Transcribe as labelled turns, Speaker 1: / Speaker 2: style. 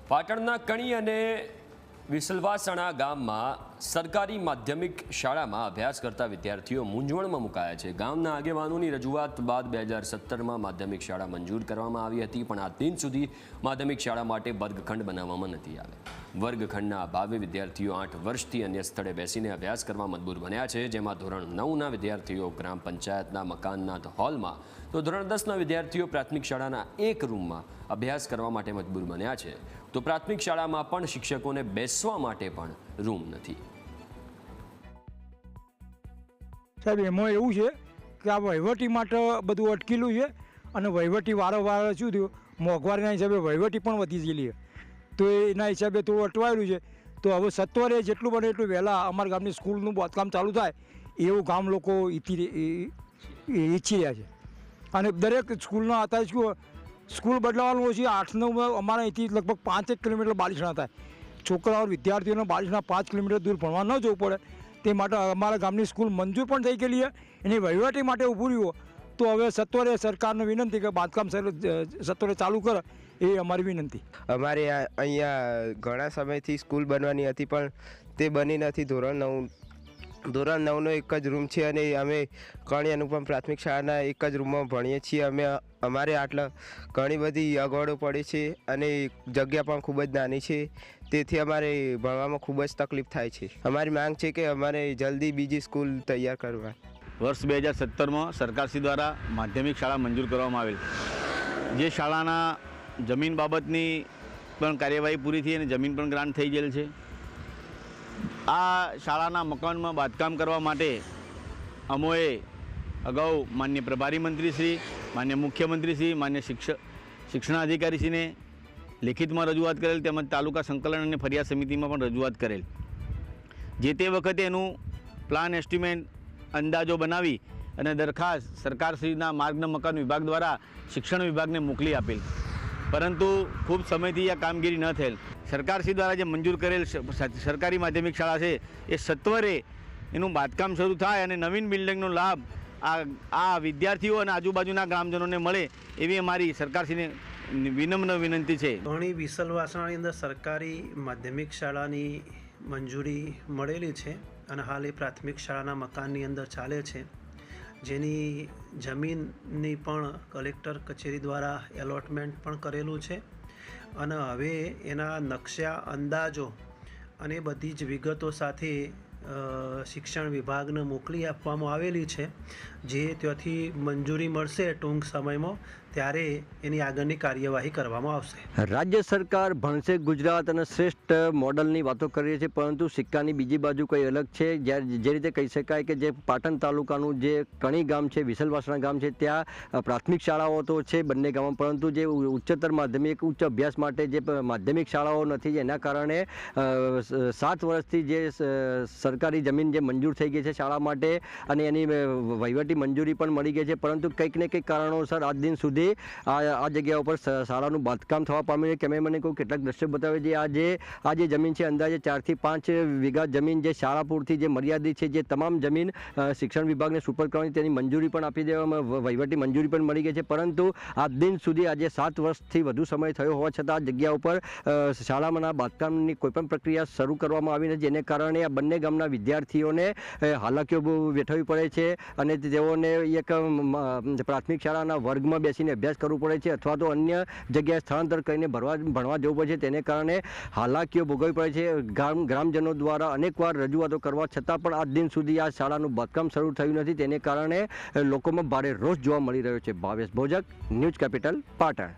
Speaker 1: પાટણના કણી અને વિસલવાસણા ગામમાં સરકારી માધ્યમિક શાળામાં અભ્યાસ કરતા વિદ્યાર્થીઓ મૂંઝવણમાં મુકાયા છે। ગામના આગેવાનોની રજૂઆત બાદ 2017માં માધ્યમિક શાળા મંજૂર કરવામાં આવી હતી, પણ આજ દિન સુધી માધ્યમિક શાળા માટે વર્ગખંડ બનાવવામાં નથી આવ્યા। વર્ગખંડના અભાવે વિદ્યાર્થીઓ 8 વર્ષથી અન્ય સ્થળે બેસીને અભ્યાસ કરવા મજબૂર બન્યા છે, જેમાં ધોરણ 9ના વિદ્યાર્થીઓ ગ્રામ પંચાયતના મકાનના હોલમાં તો ધોરણ 10ના વિદ્યાર્થીઓ પ્રાથમિક શાળાના એક રૂમમાં અભ્યાસ કરવા માટે મજબૂર બન્યા છે। તો પ્રાથમિક શાળામાં પણ શિક્ષકોને બેસવા માટે પણ રૂમ નથી।
Speaker 2: સાહેબ, એમાં એવું છે કે આ વહીવટી માટે બધું અટકેલું છે અને વહીવટી વારંવાર શું થયું, મોંઘવારીના હિસાબે વહીવટી પણ વધી ગયેલી છે, તો એના હિસાબે થોડું અટવાયેલું છે। તો હવે સત્વરે જેટલું બને એટલું વહેલા અમારા ગામની સ્કૂલનું બાંધકામ ચાલુ થાય એવું ગામ લોકો ઈચ્છી રહ્યા છે। અને દરેક સ્કૂલના અત્યારે શું સ્કૂલ બદલાવાનું ઓછી 8-9 અમારા અહીંથી લગભગ 5 કિલોમીટર બાલિશણા થાય, છોકરાઓ વિદ્યાર્થીઓને બાલિશણા 5 કિલોમીટર દૂર ભણવા ન જવું પડે તે માટે અમારા ગામની સ્કૂલ મંજૂર પણ થઈ ગયેલી છે। એની વહીવટી માટે ઊભું રહ્યું તો હવે સત્વરે સરકારને વિનંતી કે બાંધકામ સત્વરે ચાલુ કરે એ અમારી વિનંતી।
Speaker 3: અમારે અહીંયા ઘણા સમયથી સ્કૂલ બનવાની હતી પણ તે બની નથી। ધોરણ 9નો એક જ રૂમ છે અને અમે કણી અનુપમ પ્રાથમિક શાળાના એક જ રૂમમાં ભણીએ છીએ। અમારે આટલા ઘણી બધી અગવડો પડે છે અને જગ્યા પણ ખૂબ જ નાની છે, તેથી અમારે ભણવામાં ખૂબ જ તકલીફ થાય છે। અમારી માંગ છે કે અમારે જલ્દી બીજી સ્કૂલ તૈયાર કરવા।
Speaker 4: વર્ષ 2017માં સરકારશ્રી દ્વારા માધ્યમિક શાળા મંજૂર કરવામાં આવેલ, જે શાળાના જમીન બાબતની પણ કાર્યવાહી પૂરી થઈ અને જમીન પણ ગ્રાન્ટ થઈ ગયેલ છે। આ શાળાના મકાનમાં બાંધકામ કરવા માટે અમોએ અગાઉ માન્ય પ્રભારી મંત્રીશ્રી, માન્ય મુખ્યમંત્રીશ્રી, માન્ય શિક્ષણાધિકારીશ્રીને લેખિતમાં રજૂઆત કરેલ, તેમજ તાલુકા સંકલન અને ફરિયાદ સમિતિમાં પણ રજૂઆત કરેલ। જે તે વખતે એનું પ્લાન એસ્ટિમેટ અંદાજો બનાવી અને દરખાસ્ત સરકારશ્રીના માર્ગ અને મકાન વિભાગ દ્વારા શિક્ષણ વિભાગને મોકલી આપેલ, પરંતુ ખૂબ સમયથી આ કામગીરી ન થયેલ। સરકારશ્રી દ્વારા જે મંજૂર કરેલ સરકારી માધ્યમિક શાળા છે એ સત્વરે એનું બાંધકામ શરૂ થાય અને નવીન બિલ્ડિંગનો લાભ આ વિદ્યાર્થીઓ અને આજુબાજુના ગ્રામજનોને મળે એવી અમારી સરકારશ્રીને વિનમ્ર વિનંતી છે।
Speaker 5: ઘણી વિસલવાસણાની અંદર સરકારી માધ્યમિક શાળાની મંજૂરી મળેલી છે અને હાલ એ પ્રાથમિક શાળાના મકાનની અંદર ચાલે છે, જેની જમીનની પણ કલેક્ટર કચેરી દ્વારા એલોટમેન્ટ પણ કરેલું છે અને હવે એના નકશા, અંદાજો અને બધી જ વિગતો સાથે શિક્ષણ વિભાગને મોકલી આપવામાં આવેલી છે। જે ત્યાંથી મંજૂરી મળશે ટૂંક સમયમાં ત્યારે એની આગળની કાર્યવાહી કરવામાં આવશે।
Speaker 6: રાજ્ય સરકાર ભણશે ગુજરાત અને શ્રેષ્ઠ મોડલની વાતો કરીએ છીએ, પરંતુ સિક્કાની બીજી બાજુ કંઈ અલગ છે। જે રીતે કહી શકાય કે જે પાટણ તાલુકાનું જે કણી ગામ છે, વિસલવાસણા ગામ છે, ત્યાં પ્રાથમિક શાળાઓ તો છે બંને ગામમાં, પરંતુ જે ઉચ્ચતર માધ્યમિક ઉચ્ચ અભ્યાસ માટે જે માધ્યમિક શાળાઓ નથી, જેના કારણે 7 વર્ષથી જે સરકારી જમીન જે મંજૂર થઈ ગઈ છે શાળા માટે અને એની વહીવટી મંજૂરી પણ મળી ગઈ છે, પરંતુ કંઈક ને કંઈક કારણોસર આજ દિન સુધી આ જગ્યા ઉપર શાળાનું બાંધકામ થવા પામ્યું છે। કેમે મને કોઈ કેટલાક દ્રશ્યો બતાવે છે। આ જે જમીન છે અંદાજે 4 થી 5 વીઘા જમીન જે શાળા પૂરતી જે મર્યાદિત છે, જે તમામ જમીન શિક્ષણ વિભાગને સુપરત કરવાની તેની મંજૂરી પણ આપી દેવામાં, વહીવટી મંજૂરી પણ મળી ગઈ છે, પરંતુ આજ દિન સુધી આજે 7 વર્ષથી વધુ સમય થયો હોવા છતાં આ જગ્યા ઉપર શાળામાંના બાંધકામની કોઈપણ પ્રક્રિયા શરૂ કરવામાં આવી નથી, જેને કારણે આ બંને ગામના વિદ્યાર્થીઓને હાલાકીઓ વેઠવવી પડે છે અને તેઓને એક પ્રાથમિક શાળાના વર્ગમાં બેસીને અભ્યાસ કરવો પડે છે અથવા તો અન્ય જગ્યાએ સ્થળાંતર કરીને ભણવા જવું પડે છે। તેને કારણે હાલાકીઓ ભોગવવી પડે છે। ગ્રામજનો દ્વારા અનેકવાર રજૂઆતો કરવા છતાં પણ આજ દિન સુધી આ શાળાનું બાંધકામ શરૂ થયું નથી, તેને કારણે લોકોમાં ભારે રોષ જોવા મળી રહ્યો છે। Bhavesh Bhojak, news capital, Patan.